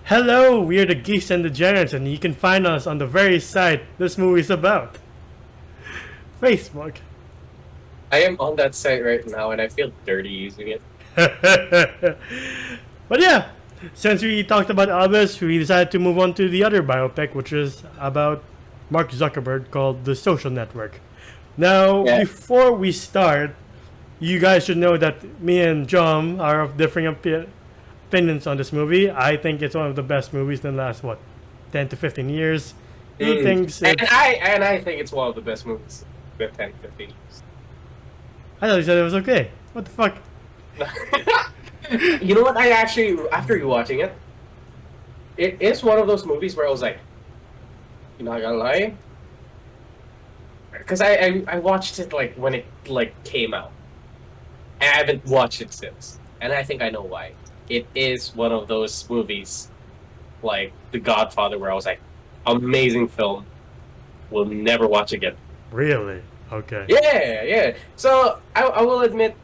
Hello, we are the Geeks and Degenerates, and you can find us on the very site this movie's about, Facebook. I am on that site right now and I feel dirty using it. But yeah, since we talked about Elvis, we decided to move on to the other biopic, which is about Mark Zuckerberg, called The Social Network. Now, Yeah. before we start, you guys should know that me and John are of differing opinions on this movie. I think it's one of the best movies in the last, what, 10 to 15 years. He Mm. thinks And it's. I think it's one of the best movies with 10, 15 years. I thought he said it was okay. What the fuck? You know what? I actually, after rewatching it, it is one of those movies where I was like, you're not gonna lie, because I watched it like when it like came out, and I haven't watched it since, and I think I know why. It is one of those movies, like The Godfather, where I was like, amazing film, will never watch again. Really? Okay. Yeah, yeah. So I will admit,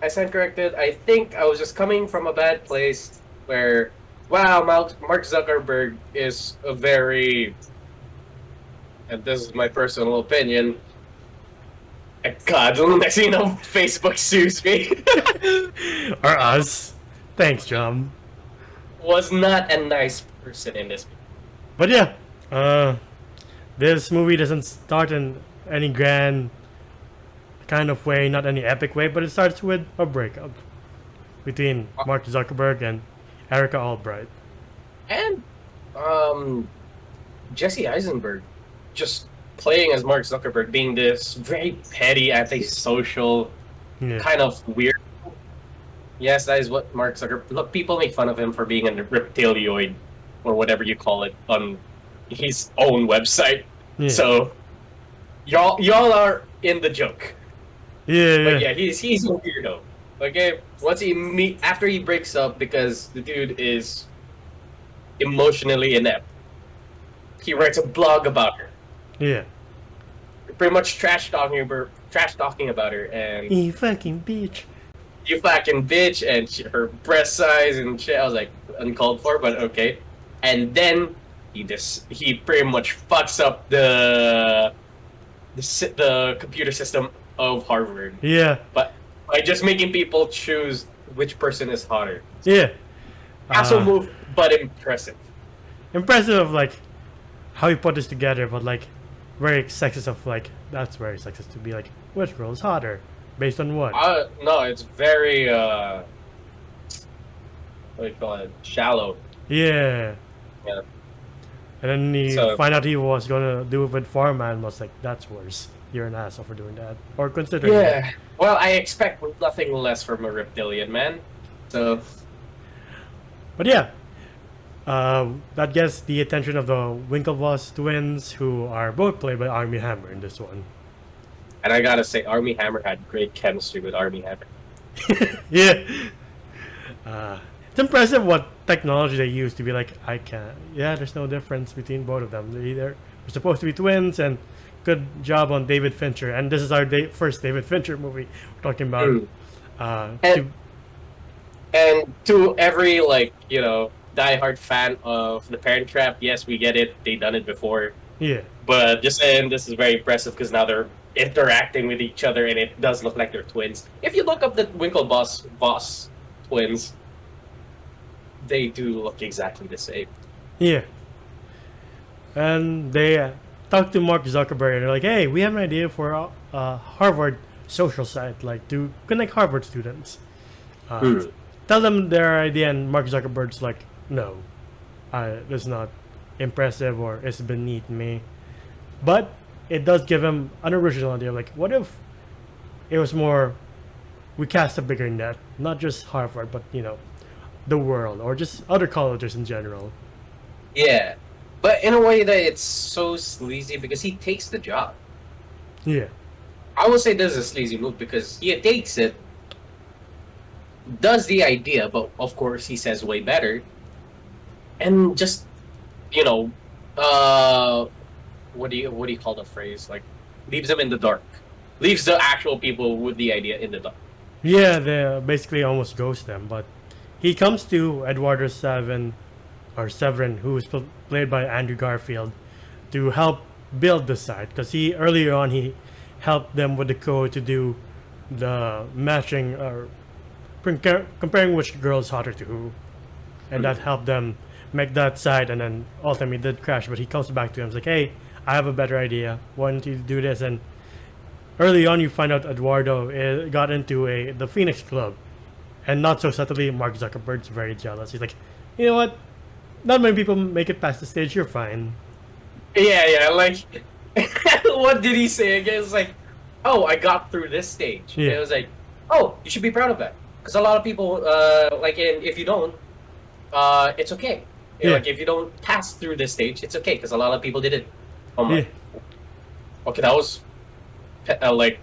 I stand corrected. I think I was just coming from a bad place where, wow, Mark Zuckerberg is a very, and this is my personal opinion. God, next thing you know, Facebook sues me. Or us. Thanks, John. Was not a nice person in this. But yeah, this movie doesn't start in any grand kind of way, not any epic way, but it starts with a breakup between Mark Zuckerberg and Erica Albright. And Jesse Eisenberg just playing as Mark Zuckerberg, being this very petty, antisocial, Yeah. kind of weird. Yes, that is what Mark Zuckerberg. Look, people make fun of him for being a reptilioid or whatever you call it on his own website. Yeah. So y'all are in the joke. Yeah, But yeah. yeah, he's a weirdo. Okay, after he breaks up because the dude is emotionally inept. He writes a blog about her, Yeah. pretty much trash talking about her, and You fucking bitch. you fucking bitch, and her breast size and shit. I was like, uncalled for, but okay. And then he pretty much fucks up the computer system of Harvard, Yeah. but by just making people choose which person is hotter. Yeah. Also move, but impressive. Impressive of like how he put this together, but like very sexist of like that's very sexist to be like which girl is hotter based on what? No, it's very what do you call it? Shallow. Yeah. Yeah. And then he So- find out he was gonna do it with Farman was like that's worse. You're an asshole for doing that or considering. that. Yeah. Well, I expect nothing less from a reptilian man. So But yeah, that gets the attention of the Winklevoss twins, who are both played by Armie Hammer in this one. and I gotta say, Army Hammer had great chemistry with Army Hammer. Yeah. It's impressive what technology they use to be like, I can't. Yeah, there's no difference between both of them. They're supposed to be twins, and good job on David Fincher. And this is our first David Fincher movie we're talking about. Mm. Uh, And- And to every diehard fan of The Parent Trap, yes, we get it. They done it before. yeah. But just saying, this is very impressive because now they're interacting with each other, and it does look like they're twins. If you look up the Winklevoss twins, they do look exactly the same. Yeah. And they talk to Mark Zuckerberg and they're like, hey, we have an idea for a Harvard social site, like to connect Harvard students. Tell them their idea, and Mark Zuckerberg's like, no, that's not impressive or it's beneath me. But it does give him an original idea. Like, what if it was more, we cast a bigger net, not just Harvard, but, the world or just other colleges in general. Yeah, but in a way that it's so sleazy because he takes the job. Yeah. I will say this is a sleazy move because he takes it, does the idea, but of course he says way better, and just what do you call the phrase, like leaves them in the dark, leaves the actual people with the idea in the dark. Yeah, they basically almost ghost them, but he comes to Eduardo 7 or Severin, who was played by Andrew Garfield, to help build the site, because earlier on he helped them with the code to do the matching or comparing which girl is hotter to who, and that helped them make that site. And then ultimately did crash, but he comes back to him, he's like, hey, I have a better idea, why don't you do this? And early on you find out Eduardo got into the Phoenix Club, and not so subtly Mark Zuckerberg's very jealous. He's like, you know what, not many people make it past the stage, you're fine. Yeah, like, what did he say again? It's like, oh, I got through this stage. Yeah. And it was like, oh, you should be proud of that. Because a lot of people, if you don't, it's okay. You know, like, if you don't pass through this stage, it's okay. Because a lot of people did it. Oh my. Yeah. Okay, that was,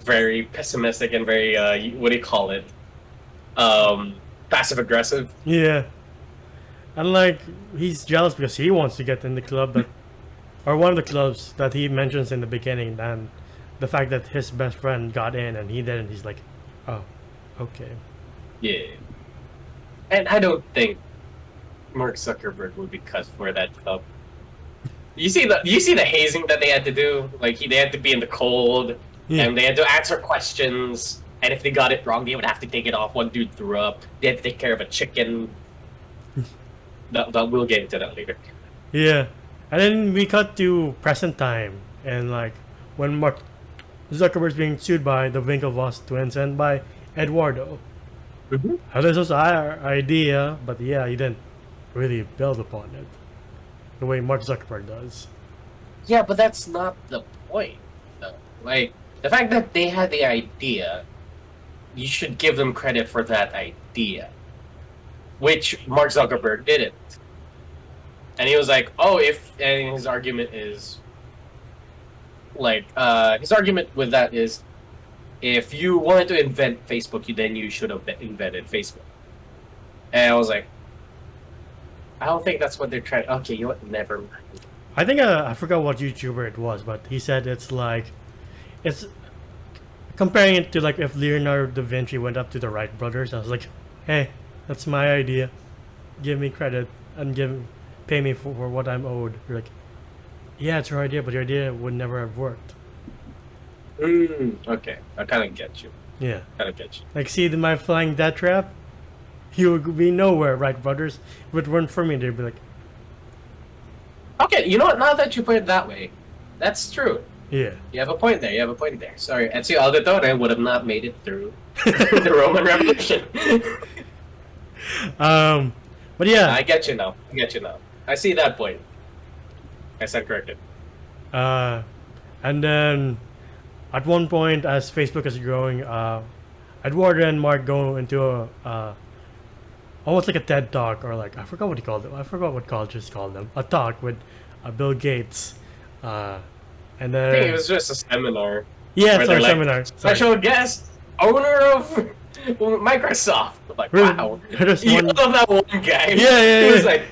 very pessimistic and very, what do you call it? Passive aggressive. Yeah. And like, he's jealous because he wants to get in the club that, or one of the clubs that he mentions in the beginning, and the fact that his best friend got in and he didn't, he's like, oh, okay. Yeah. And I don't think Mark Zuckerberg would be cut for that club. You see the hazing that they had to do? Like, they had to be in the cold, and they had to answer questions, and if they got it wrong, they would have to take it off. One dude threw up. They had to take care of a chicken. We'll get into that later. Yeah. And then we cut to present time, and like, when Mark Zuckerberg's being sued by the Winklevoss twins and by Eduardo. Mm-hmm. This was our idea, but yeah, he didn't really build upon it the way Mark Zuckerberg does. Yeah, but that's not the point, though. Like, the fact that they had the idea, you should give them credit for that idea, which Mark Zuckerberg didn't. And he was like, oh, and his argument is, his argument with that is, if you wanted to invent Facebook, then you should have invented Facebook. And I was like, I don't think that's what they're trying. Okay, you know what? Never mind. I think I forgot what YouTuber it was, but he said it's comparing it to like if Leonardo da Vinci went up to the Wright brothers. I was like, hey, that's my idea. Give me credit and pay me for what I'm owed. You're like, yeah, it's your idea, but your idea would never have worked. Okay, I kind of get you. Yeah. Kind of get you. Like, see my flying death trap? He would be nowhere, Wright brothers. If it weren't for me, they'd be like... Okay, you know what? Now that you put it that way, that's true. Yeah. You have a point there. Sorry, Ezio Auditore would have not made it through the Roman Revolution. But yeah. I get you now. I see that point. I said corrected. And then at one point, as Facebook is growing, Eduardo and Mark go into almost like a TED talk, or like, I forgot what he called it. I forgot what colleges called them. A talk with Bill Gates. And then I think it was just a seminar. Yeah, it's a seminar. Special guest, owner of Microsoft. Like, wow. You love that one guy. Yeah. He was like,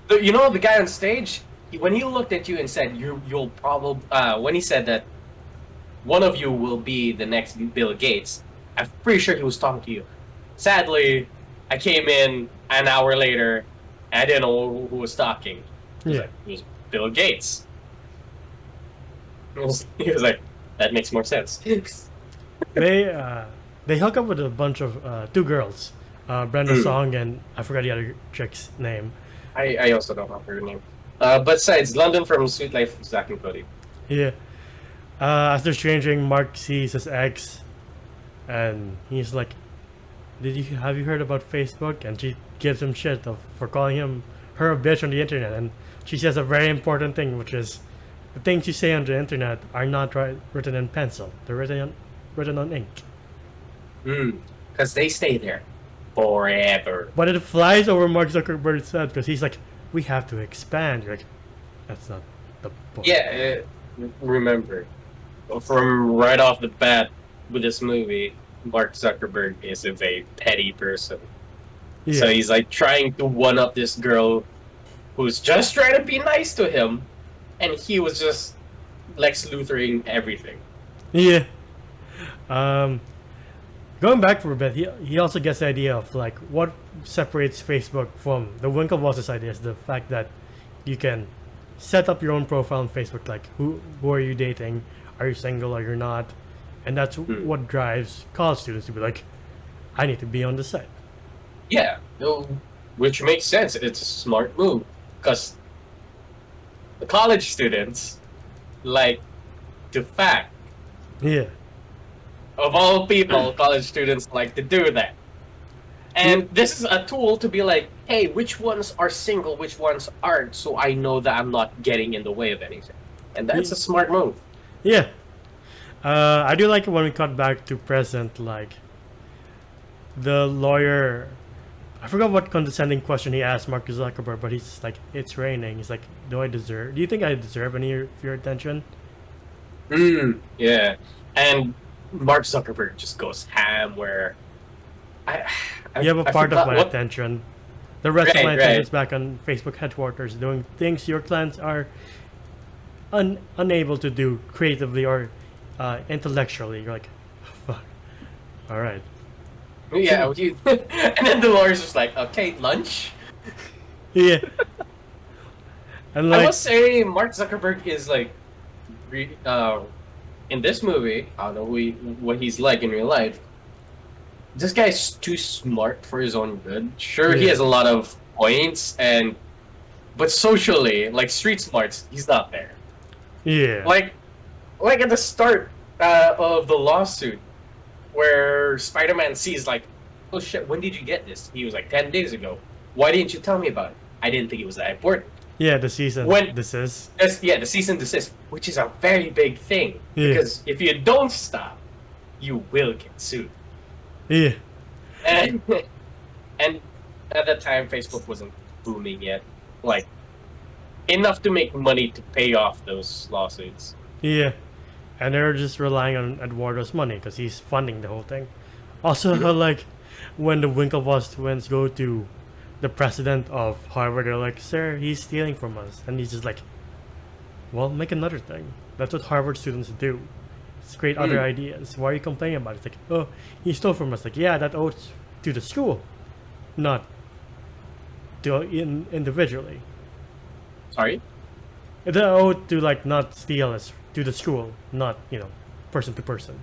the guy on stage, when he looked at you and said, you'll probably, when he said that one of you will be the next Bill Gates, I'm pretty sure he was talking to you. Sadly, I came in an hour later, and I didn't know who was talking. It was Bill Gates. He was like, that makes more sense. They hook up with a bunch of two girls, Brenda Song and I forgot the other chick's name. I also don't know her name. But besides, London from Sweet Life, Zack and Cody. Yeah. As they're changing, Mark sees his ex, and he's like, have you heard about Facebook? And she gives him shit for calling her a bitch on the internet, and she says a very important thing, which is the things you say on the internet are not written in pencil. They're written on ink. Because they stay there forever. But it flies over Mark Zuckerberg's head because he's like, we have to expand. You're like, that's not the point. Yeah, remember, from right off the bat with this movie, Mark Zuckerberg is a very petty person. Yeah. So he's like trying to one-up this girl who's just trying to be nice to him, and he was just Lex Luthering everything. Yeah. Going back for a bit, he also gets the idea of like what separates Facebook from the Winklevoss's idea is the fact that you can set up your own profile on Facebook, like who are you dating, are you single or you're not, and that's what drives college students to be like, I need to be on the site. Yeah, no, which makes sense. It's a smart move because the college students like to fact. Yeah. Of all people, college students like to do that. And this is a tool to be like, hey, which ones are single, which ones aren't, so I know that I'm not getting in the way of anything. And that's a smart move. Yeah. I do like it when we cut back to present, like the lawyer. I forgot what condescending question he asked Mark Zuckerberg, but he's like, it's raining. He's like, do you think I deserve any of your attention? Yeah. And Mark Zuckerberg just goes ham where you have a part of my attention. The rest of my attention is back on Facebook headquarters doing things your clients are unable to do creatively or intellectually. You're like, fuck. All right. Yeah. And then the lawyer's just like, okay, lunch? Yeah. And like, I must say, Mark Zuckerberg is like, in this movie, I don't know what he's like in real life. This guy's too smart for his own good. Sure, he has a lot of points, but socially, like street smarts, he's not there. Yeah. Like at the start of the lawsuit, where Spider-Man sees like, oh shit, when did you get this? He was like 10 days ago. Why didn't you tell me about it? I didn't think it was that important. Yeah, the cease and desist. The cease and desist, which is a very big thing. Yeah. Because if you don't stop, you will get sued. Yeah. And at that time, Facebook wasn't booming yet. Like, enough to make money to pay off those lawsuits. Yeah. And they're just relying on Eduardo's money because he's funding the whole thing. Also, like, when the Winklevoss twins go to the president of Harvard, they're like, sir, he's stealing from us. And he's just like, well, make another thing. That's what Harvard students do. It's create other ideas. Why are you complaining about it? It's like, oh, he stole from us. Like, yeah, that owes to the school, not to individually. Sorry? The owed to, like, not steal is to the school, not, person to person.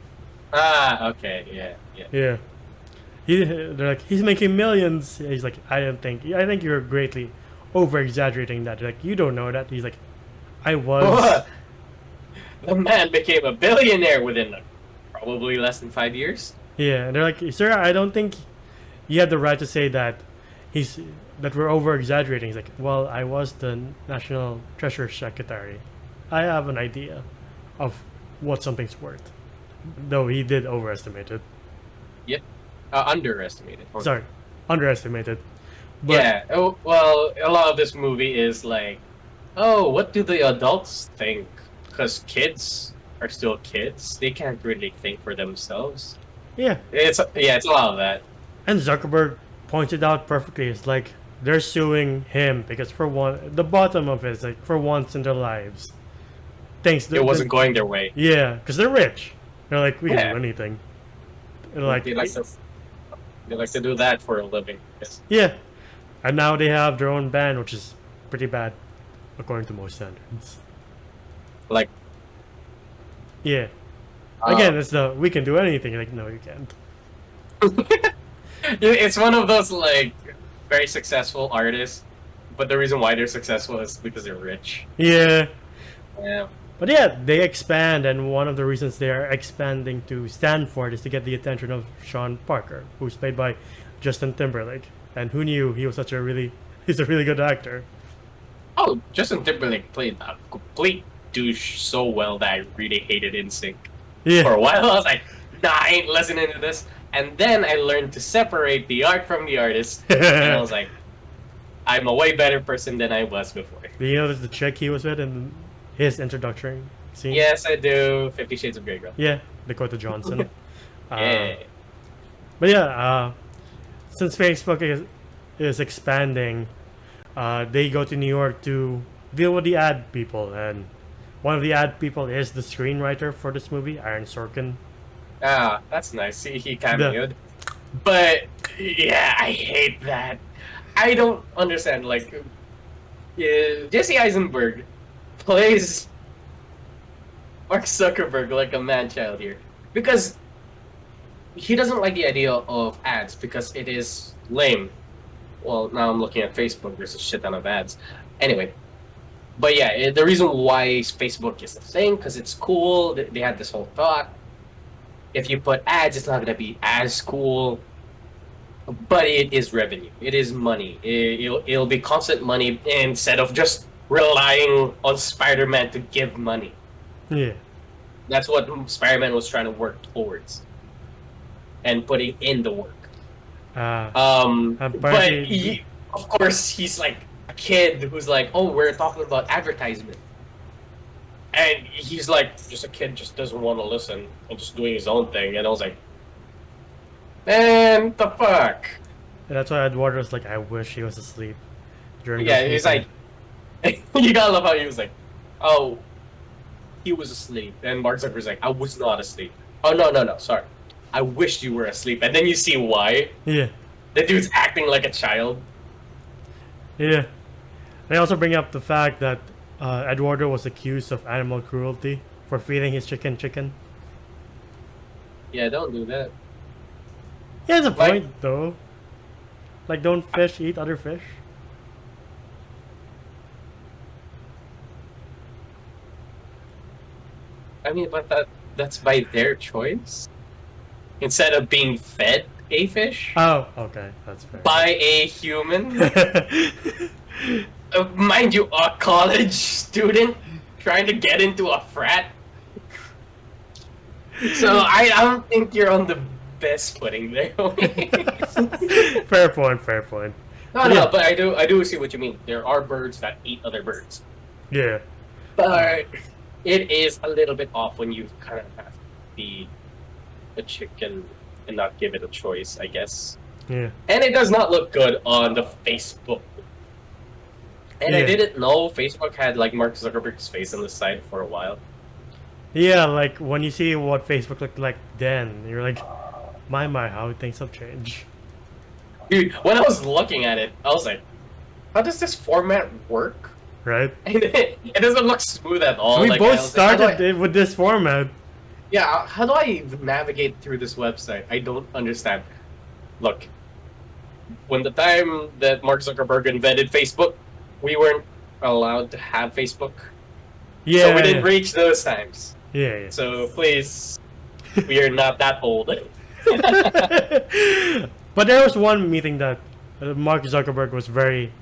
Ah, okay, yeah. Yeah. They're like, he's making millions. He's like, I think you're greatly over exaggerating that. They're like, you don't know that. He's like, I was. What? The man became a billionaire within probably less than 5 years. Yeah, and they're like, sir, I don't think you have the right to say that that we're over exaggerating. He's like, well, I was the National Treasury Secretary. I have an idea of what something's worth. Though he did overestimate it. Yep. Underestimated. Sorry, underestimated. But, yeah. Oh, well, a lot of this movie is like, oh, what do the adults think? Because kids are still kids. They can't really think for themselves. Yeah. It's a lot of that. And Zuckerberg pointed out perfectly. It's like they're suing him because the bottom of it is like for once in their lives, it wasn't going their way. Yeah, because they're rich. They're like, we can do anything. They're like, they like to do that for a living. Yes. Yeah, and now they have their own band, which is pretty bad, according to most standards. Like, yeah. Again, it's we can do anything. Like, no, you can't. It's one of those like very successful artists, but the reason why they're successful is because they're rich. Yeah. Yeah. But yeah, they expand, and one of the reasons they are expanding to Stanford is to get the attention of Sean Parker, who's played by Justin Timberlake. And who knew he's a really good actor. Oh, Justin Timberlake played a complete douche so well that I really hated NSYNC. Yeah. For a while, I was like, nah, I ain't listening to this. And then I learned to separate the art from the artist, and I was like, I'm a way better person than I was before. Do you notice the chick he was with in his introductory scene? Yes, I do. 50 Shades of Grey girl. Yeah, Dakota Johnson. Yeah. But yeah, since Facebook is expanding, they go to New York to deal with the ad people, and one of the ad people is the screenwriter for this movie, Aaron Sorkin. Ah, that's nice. He cameoed. But yeah, I hate that. I don't understand. Like, Jesse Eisenberg plays Mark Zuckerberg like a man-child here because he doesn't like the idea of ads because it is lame. Well, now I'm looking at Facebook. There's a shit ton of ads. Anyway, but yeah, the reason why Facebook is the thing because it's cool. They had this whole thought. If you put ads, it's not gonna be as cool. But it is revenue. It is money. It'll be constant money instead of just relying on Spider-Man to give money. Yeah. That's what Spider-Man was trying to work towards, and putting in the work. But of course, he's like a kid who's like, "Oh, we're talking about advertisement," and he's like, just a kid, just doesn't want to listen and just doing his own thing. And I was like, "Man, the fuck." And that's why Eduardo was like, I wish he was asleep during. Yeah, he's like, you gotta love how he was like, "Oh, he was asleep," and Mark Zuckerberg's like, "I was not asleep." Oh no, sorry. I wished you were asleep, and then you see why. Yeah. The dude's acting like a child. Yeah. They also bring up the fact that Eduardo was accused of animal cruelty for feeding his chicken. Yeah, don't do that. He has a point, though. Like, don't fish eat other fish? I mean, but that's by their choice. Instead of being fed a fish Oh, okay. That's fair. by a human. Mind you, a college student trying to get into a frat. So I don't think you're on the best footing there. Fair point. No, but I do see what you mean. There are birds that eat other birds. Yeah. But it is a little bit off when you kind of have to be a chicken and not give it a choice, I guess. Yeah. And it does not look good on the Facebook. And I Yeah. didn't know Facebook had like Mark Zuckerberg's face on the side for a while. Yeah, like when you see what Facebook looked like then, you're like, my, how things have changed. Dude, when I was looking at it, I was like, how does this format work? Right? And it doesn't look smooth at all. We Like, both I was like, started it with this format. yeah, how do I navigate through this website? I don't understand. Look, when the time that Mark Zuckerberg invented Facebook, we weren't allowed to have Facebook. Yeah. So we didn't reach those times. Yeah. So please, we are not that old. But there was one meeting that Mark Zuckerberg was very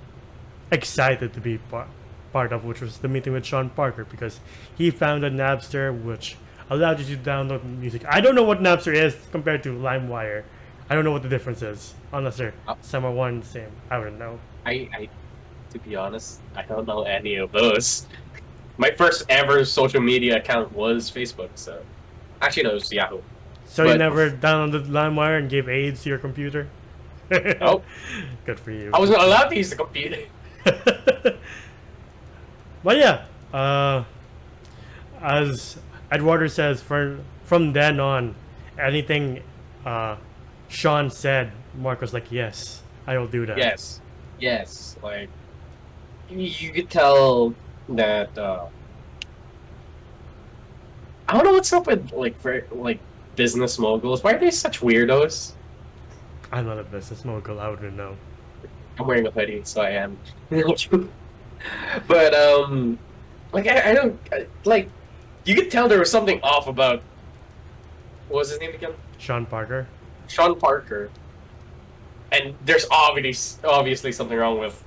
excited to be part of, which was the meeting with Sean Parker, because he founded Napster, which allowed you to download music. I don't know what Napster is compared to LimeWire. I don't know what the difference is, unless they're somewhat one and the same. I wouldn't know. I, to be honest, I don't know any of those. My first ever social media account was Facebook, so actually no, it was Yahoo. So you never downloaded LimeWire and gave AIDS to your computer? Nope. Good for you. I wasn't allowed to use the computer. But yeah, as Eduardo says, from then on, anything Sean said, Mark was like, yes, I will do that. Yes. Like, you could tell that, I don't know what's up with, like, business moguls. Why are they such weirdos? I'm not a business mogul, I wouldn't know. I'm wearing a hoodie, so I am. But, like, I don't, like, you could tell there was something off about, what was his name again? Sean Parker? Sean Parker. And there's obviously something wrong with,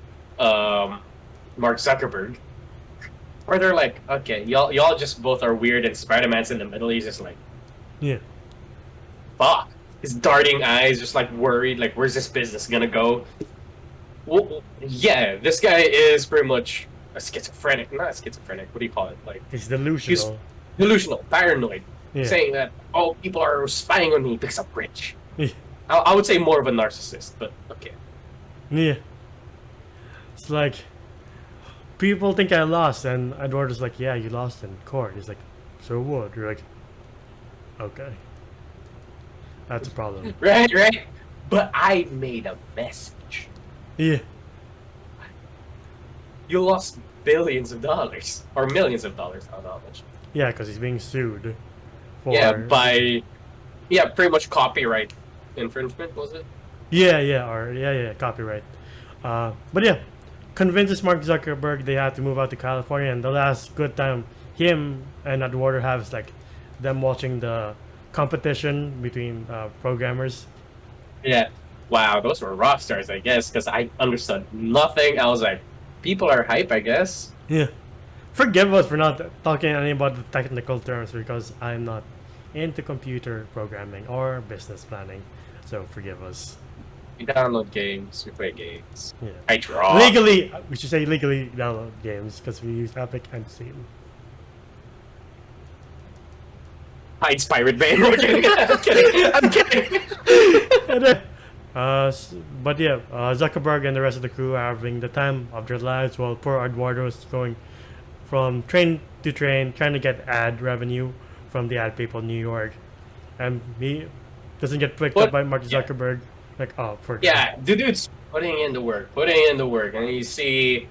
Mark Zuckerberg. Or they're like, okay, y'all just both are weird and Spider-Man's in the middle, he's just like, Yeah. fuck. His darting eyes, just like worried, like where's this business gonna go? Well, yeah, this guy is pretty much a schizophrenic. Not schizophrenic. What do you call it? Like He's delusional. he's delusional, paranoid, Yeah. saying that people are spying on me because I'm rich. Yeah. I would say more of a narcissist, but okay. Yeah. It's like, people think I lost, and Eduardo's like, yeah, you lost in court. He's like, so what? You're like, okay. That's a problem. Right. But I made a message. Yeah. You lost billions of dollars or millions of dollars. I don't know how much. Yeah, because he's being sued. For... Yeah, pretty much copyright infringement, was it? Yeah, copyright. But yeah, convinces Mark Zuckerberg they have to move out to California, and the last good time him and Eduardo have is like them watching the competition between programmers. Yeah. Wow, those were rock stars, I guess, because I understood nothing. I was like, people are hype, I guess. Yeah. Forgive us for not talking any about the technical terms because I'm not into computer programming or business planning. So forgive us. We download games, we play games. Yeah. I draw. Legally, we should say legally download games because we use Epic and Steam. Hides Pirate Bay. I'm kidding. But yeah, Zuckerberg and the rest of the crew are having the time of their lives while poor Eduardo is going from train to train trying to get ad revenue from the ad people in New York. And he doesn't get picked up by Mark Zuckerberg. Like, the dude's putting in the work. And you see,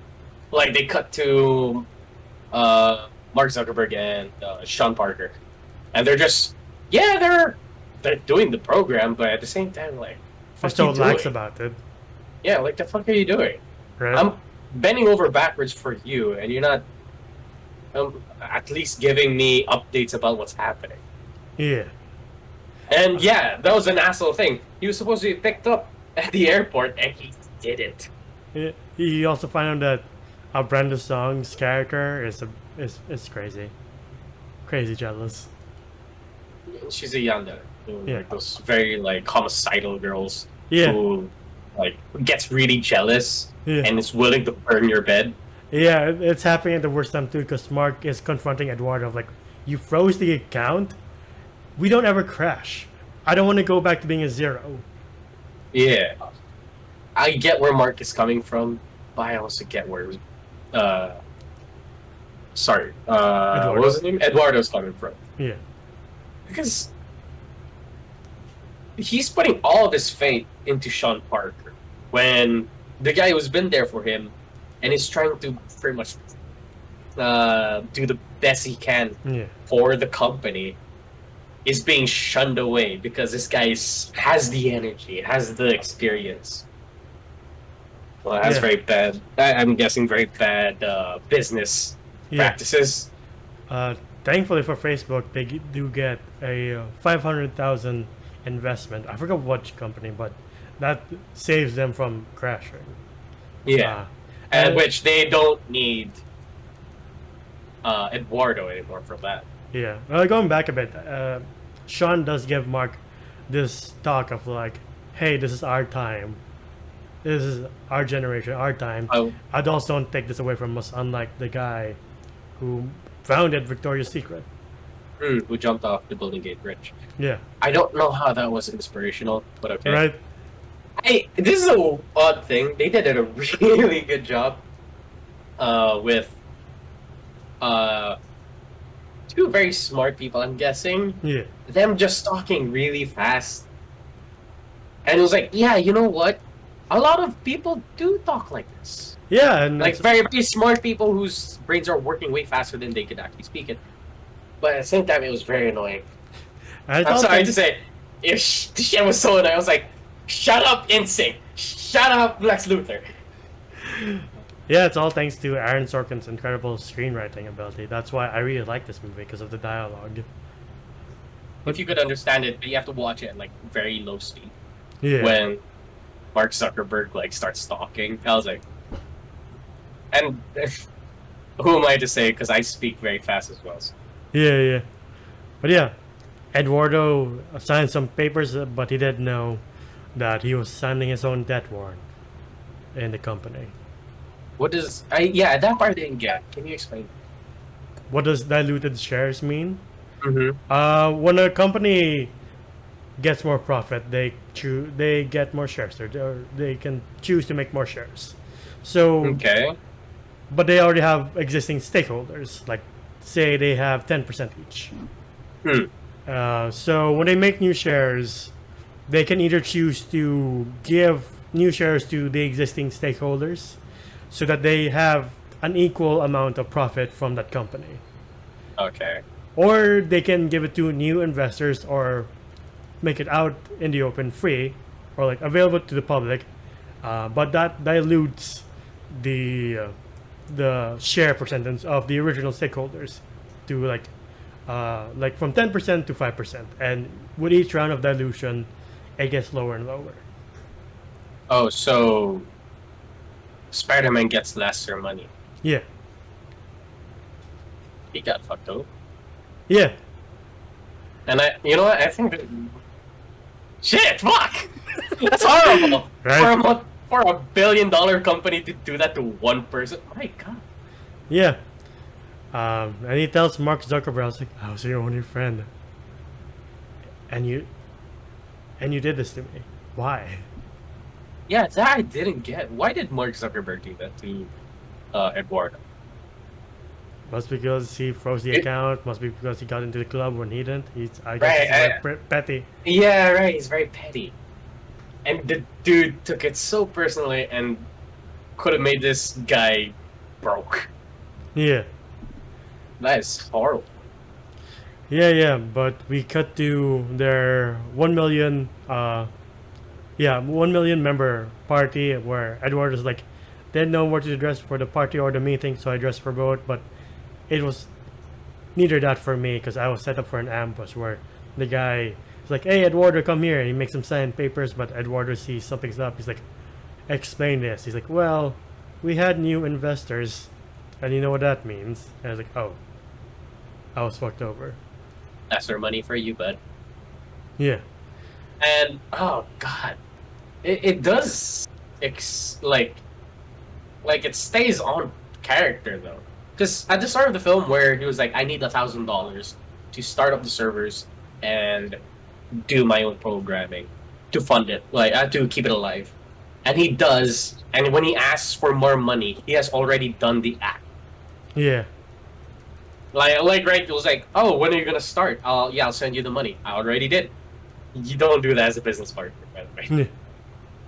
like, they cut to Mark Zuckerberg and Sean Parker. And they're just, they're doing the program, but at the same time, like, they're so lax about it. Yeah, like, the fuck are you doing? Right? I'm bending over backwards for you, and you're not at least giving me updates about what's happening. Yeah. And yeah, that was an asshole thing. He was supposed to be picked up at the airport, and he didn't. Yeah. He also found out that Brenda Song's character is crazy. Crazy jealous. She's a yandere. Like those very like homicidal girls who like gets really jealous and is willing to burn your bed. Yeah, it's happening at the worst time too because Mark is confronting Eduardo of like, you froze the account? We don't ever crash. I don't want to go back to being a zero. Yeah. I get where Mark is coming from, but I also get where what was his name? Eduardo's coming from. Yeah. Because he's putting all of his faith into Sean Parker when the guy who's been there for him and is trying to pretty much do the best he can for the company is being shunned away because this guy has the energy, has the experience. Well, that's very bad. I'm guessing very bad business practices. Thankfully for Facebook, they do get a 500,000 investment. I forgot which company, but that saves them from crashing. Yeah, and which they don't need Eduardo anymore for that. Yeah, going back a bit, Sean does give Mark this talk of like, hey, this is our time. This is our generation, our time. Adults don't take this away from us, unlike the guy who founded Victoria's Secret. Who jumped off the Golden Gate Bridge. Yeah. I don't know how that was inspirational, but okay. Right. This is an odd thing. They did a really good job with two very smart people, I'm guessing. Yeah. Them just talking really fast. And it was like, yeah, you know what? A lot of people do talk like this. Yeah, and like very, very smart people whose brains are working way faster than they could actually speak it. But at the same time, it was very annoying. I'm sorry to say, the shit was so annoying. I was like, shut up, Insync. Shut up, Lex Luthor. Yeah, it's all thanks to Aaron Sorkin's incredible screenwriting ability. That's why I really like this movie, because of the dialogue. If you could understand it, you have to watch it at like very low speed. Yeah. When Mark Zuckerberg like starts talking, I was like, and who am I to say? Because I speak very fast as well. So. Yeah. But yeah, Eduardo signed some papers, but he didn't know that he was signing his own death warrant in the company. What does that part I didn't get. Can you explain? What does diluted shares mean? Mm-hmm. When a company gets more profit, they get more shares, or they can choose to make more shares. So okay. But they already have existing stakeholders, like say they have 10% each. So when they make new shares, they can either choose to give new shares to the existing stakeholders so that they have an equal amount of profit from that company. Okay. Or they can give it to new investors or make it out in the open free or like available to the public. But that dilutes the share percentage of the original stakeholders to like from 10% to 5%. And with each round of dilution, it gets lower and lower. Oh, so Spider-Man gets lesser money. Yeah. He got fucked up. Yeah. And you know what? I think that... Shit, fuck! That's horrible! Right? For a billion-dollar company to do that to one person. My god. Yeah. And he tells Mark Zuckerberg, I was like, I was your only friend. And you did this to me. Why? Yeah, that I didn't get. Why did Mark Zuckerberg do that to Eduardo? Must be because he froze the account. Must be because he got into the club when he didn't. I guess he's very petty. Yeah, right. He's very petty. And the dude took it so personally and could have made this guy broke. Yeah. That is horrible. Yeah. But we cut to their 1 million 1 million member party where Edward is like, didn't know what to dress for the party or the meeting, so I dressed for both. But it was neither that for me because I was set up for an ambush where the guy is like, hey, Eduardo, come here. And he makes him sign papers, but Eduardo sees something's up. He's like, explain this. He's like, well, we had new investors, and you know what that means. And I was like, oh, I was fucked over. That's their money for you, bud. Yeah. And, oh, God. It does, like, it stays on character, though. Because at the start of the film where he was like, I need $1,000 to start up the servers and do my own programming to fund it, like, to keep it alive. And he does, and when he asks for more money, he has already done the act. Yeah. Like right, it was like, oh, when are you gonna start? I'll send you the money. I already did. You don't do that as a business partner, by the way. Yeah.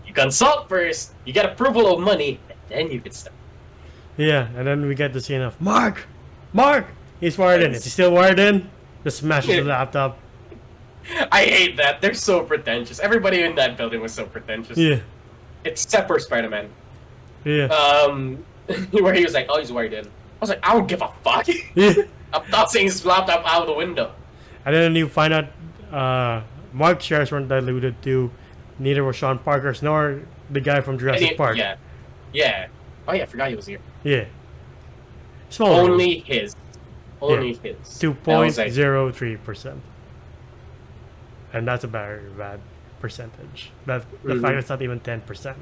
You consult first, you get approval of money, and then you can start. Yeah, and then we get the scene of Mark! He's wired in. Is he still wired in? Just smashes the laptop. I hate that. They're so pretentious. Everybody in that building was so pretentious. Yeah. Except for Spider-Man. Yeah. Where he was like, oh, he's wired in. I was like, I don't give a fuck. Yeah. I'm not seeing his laptop out of the window. And then you find out Mark's shares weren't diluted to neither was Sean Parker's nor the guy from Jurassic Park. Yeah. Yeah. Oh yeah, I forgot he was here. Yeah. Small. Only his. Only his. 2.03%. And that's a very bad percentage. The fact it's not even 10%.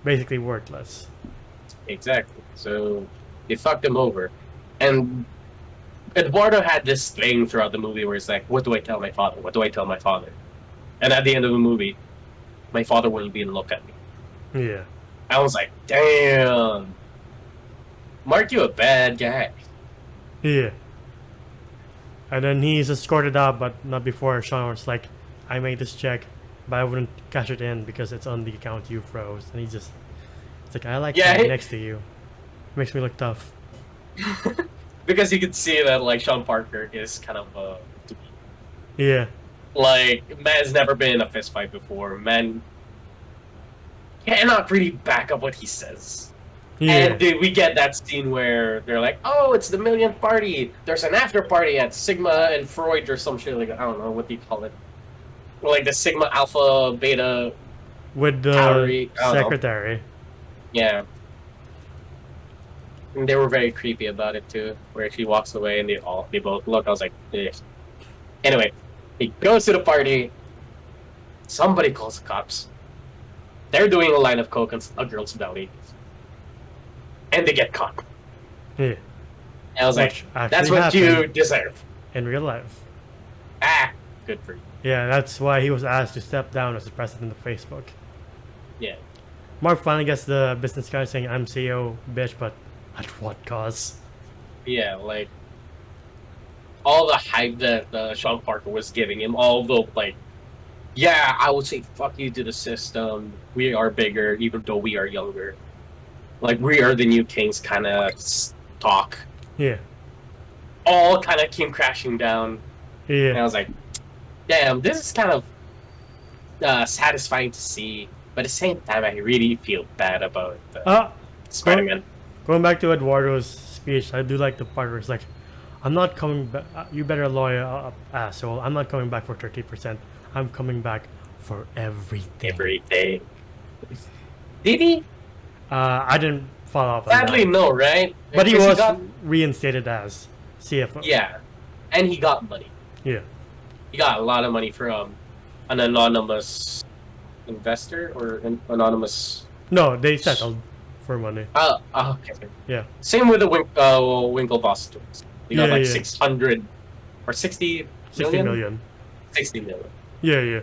Basically worthless. Exactly. So they fucked him over. And Eduardo had this thing throughout the movie where it's like, what do I tell my father? What do I tell my father? And at the end of the movie, my father wouldn't even look at me. Yeah. I was like, damn. Mark, you a bad guy. Yeah. And then he's escorted out, but not before Sean was like, I made this check, but I wouldn't cash it in because it's on the account you froze. And it's like, I like standing next to you. Makes me look tough. Because you could see that, like, Sean Parker is kind of yeah. Like, man's never been in a fist fight before. Man cannot really back up what he says. Yeah. And we get that scene where they're like, oh, it's the millionth party. There's an after party at Sigma and Freud or some shit. Like, I don't know, what do you call it? Like the Sigma Alpha Beta. With the secretary. Yeah. And they were very creepy about it too, where she walks away and they both look. I was like, ugh. Anyway, he goes to the party. Somebody calls the cops. They're doing a line of coke on a girl's belly. And they get caught. Yeah. And I was like, that's what you deserve. In real life. Ah, good for you. Yeah, that's why he was asked to step down as the president of Facebook. Yeah. Mark finally gets the business guy saying, I'm CEO, bitch, but at what cost? Yeah, like, all the hype that Sean Parker was giving him, all the, like, Yeah, I would say fuck you to the system. We are bigger, even though we are younger. Like we are the new kings, kind of talk. Yeah, All kind of came crashing down, yeah. and I was like, damn, this is kind of satisfying to see. But at the same time, I really feel bad about Going Spider-Man. going back to Eduardo's speech, I do like the part where it's like, "I'm not coming back. You better lawyer up, asshole. I'm not coming back for 30%. I'm coming back for everything." Everything. Did he? I didn't follow up on Sadly, that, no, right? but he Because was got, reinstated as CFO. yeah, and he got money. Yeah. He got a lot of money from an anonymous investor or an anonymous. No, they settled for money. Okay. Yeah. Same with the Winklevoss twins. They got Yeah, like yeah. 600 or 60 60 million? million. 60 million. Yeah,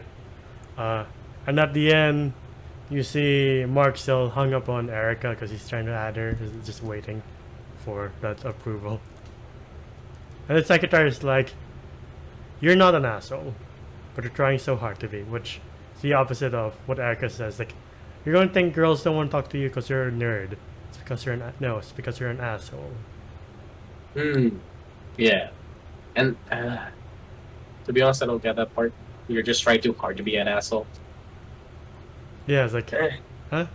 yeah. And at the end, you see Mark still hung up on Erica because he's trying to add her. He's just waiting for that approval. And the secretary is like, "You're not an asshole, but you're trying so hard to be," which is the opposite of what Erica says. Like, you're going to think girls don't want to talk to you because you're a nerd. It's because you're it's because you're an asshole. Yeah. And to be honest, I don't get that part. You're just trying too hard to be an asshole. Yeah, it's like, huh?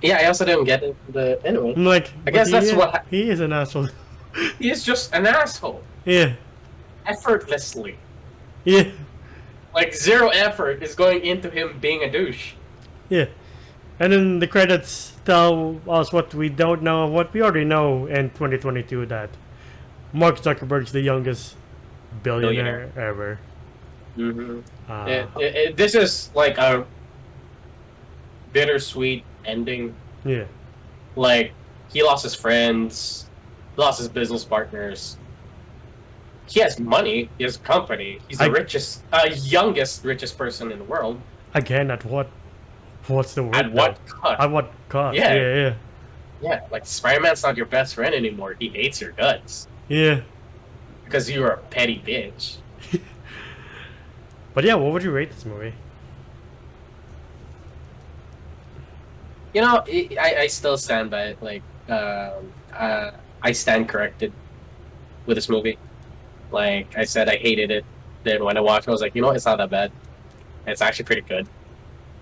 Yeah, I also don't get it. Anyway, I'm like, I guess that's what he is an asshole. he is, just an asshole. Yeah, Effortlessly. yeah, Like zero effort is going into him being a douche. yeah. And then the credits tell us what we don't know, what we already know in 2022, that Mark Zuckerberg's the youngest billionaire ever. This is like a bittersweet ending. Yeah, Like he lost his friends, lost his business partners. He has money. He has a company. He's the youngest, richest person in the world. again, at what? What's the word? At what cost? At what cost? Yeah. Yeah, Yeah, like Spider-Man's not your best friend anymore. He hates your guts yeah. because you're a petty bitch. But yeah, what would you rate this movie? You know, I still stand by it. Like, I stand corrected with this movie. Like I said, I hated it. Then when I watched it, I was like, you know what? It's not that bad. It's actually pretty good.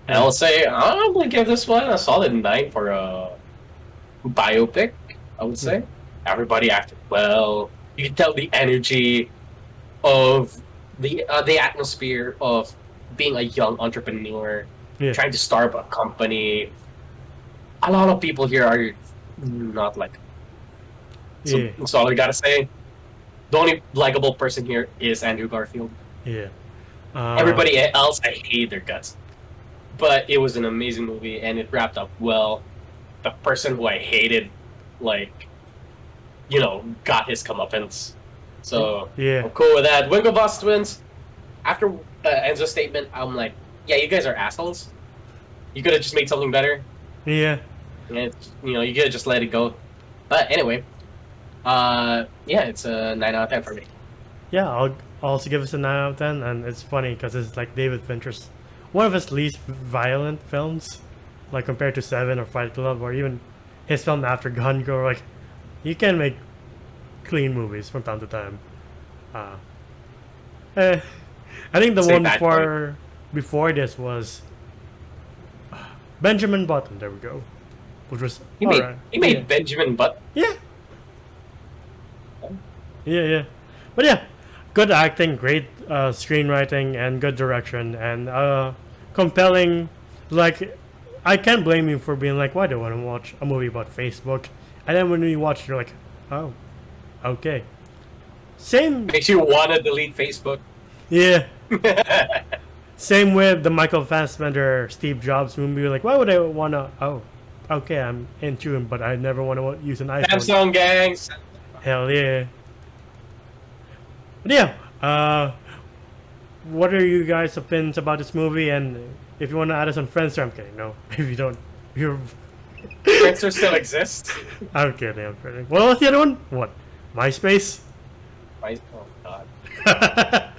And I'll say, I'm gonna give this one a solid 9 for a biopic, I would say. Everybody acted well. You can tell the energy of the atmosphere of being a young entrepreneur, trying to start a company. A lot of people here are not like. So all I gotta say, the only likable person here is Andrew Garfield. Yeah. Everybody else, I hate their guts. But it was an amazing movie, and it wrapped up well. The person who I hated, like, got his comeuppance. So yeah, I'm cool with that. Winklevoss twins. After Enzo's statement, I'm like, yeah, you guys are assholes. You could have just made something better. Yeah. And you could have just let it go. But anyway, yeah, it's a 9 out of 10 for me. Yeah, I'll also give us a 9 out of 10, and it's funny because it's like David Fincher's one of his least violent films, like compared to Seven or Fight Club or even his film after Gun Girl. Like, you can make clean movies from time to time. I think the one before this was Benjamin Button. There we go. Which was he made Benjamin Button. Yeah. Yeah. But yeah, good acting, great screenwriting, and good direction, and compelling. Like, I can't blame you for being like, why do I want to watch a movie about Facebook? And then when you watch it, you're like, oh, okay. Same. Makes you want to delete Facebook. Yeah. Same with the Michael Fassbender Steve Jobs movie. You're like, why would I want to? Oh, okay, I'm in tune, but I never want to use an iPhone. Samsung gangs. Hell yeah. But yeah, what are you guys' opinions about this movie? And if you want to add us on Friendster, I'm kidding. No, if you don't, you're. Friendster still exists. I'm kidding. What was the other one? What? MySpace? Oh god.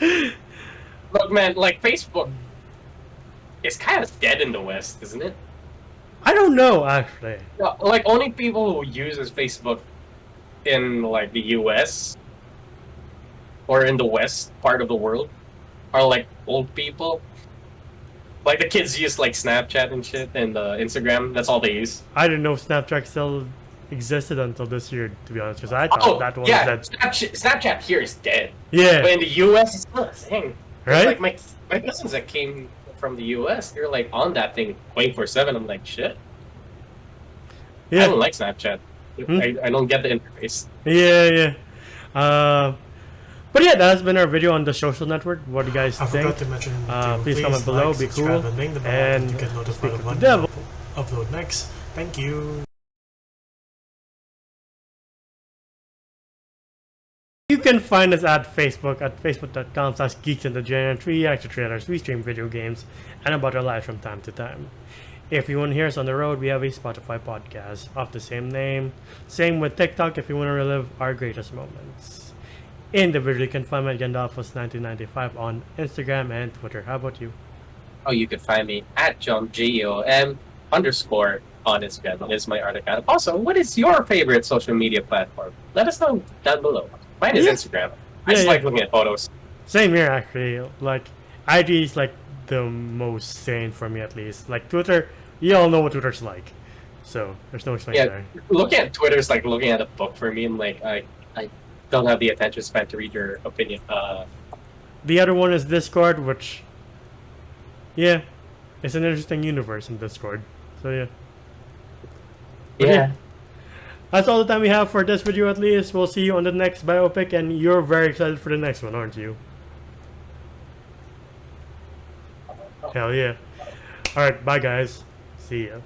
Look, man, like Facebook, it's kind of dead in the West, isn't it? I don't know actually. Like only people who uses Facebook in like the US or in the West part of the world are like old people. Like the kids use like Snapchat and shit and Instagram. That's all they use. I didn't know Snapchat still existed until this year, to be honest, because I thought that one was dead. Snapchat here is dead. Yeah. But in the US, it's not a thing. Right? Like my cousins that came from the US, they're like on that thing 24/7. I'm like, shit. Yeah. I don't like Snapchat. I don't get the interface. Yeah. But yeah, that has been our video on the social network. What do you guys think? Forgot to mention in the video, Please comment below, be subscribe, cool, and ring the bell and to get notified speak of with when the devil. we upload next. Thank you. You can find us at Facebook at facebook.com/geeksinthegenerate. We react to trailers, we stream video games, and about our lives from time to time. If you want to hear us on the road, we have a Spotify podcast of the same name. Same with TikTok if you want to relive our greatest moments. Individually, you can find me at Gandalfos1995 on Instagram and Twitter. How about you? Oh, you can find me at JohnGOM_ on Instagram. That is my art account. Also, what is your favorite social media platform? Let us know down below. Mine is Instagram. I just like looking at photos. Same here, actually. Like, IG is like the most sane for me, at least. Like Twitter, you all know what Twitter's like, so there's no explaining there. Looking at Twitter is like looking at a book for me. I'm like, I don't have the attention span to read your opinion. The other one is Discord, which, yeah, it's an interesting universe in Discord. So yeah. Yeah. That's all the time we have for this video, at least. We'll see you on the next biopic, and you're very excited for the next one, aren't you? Hell yeah. Alright, bye guys. See ya.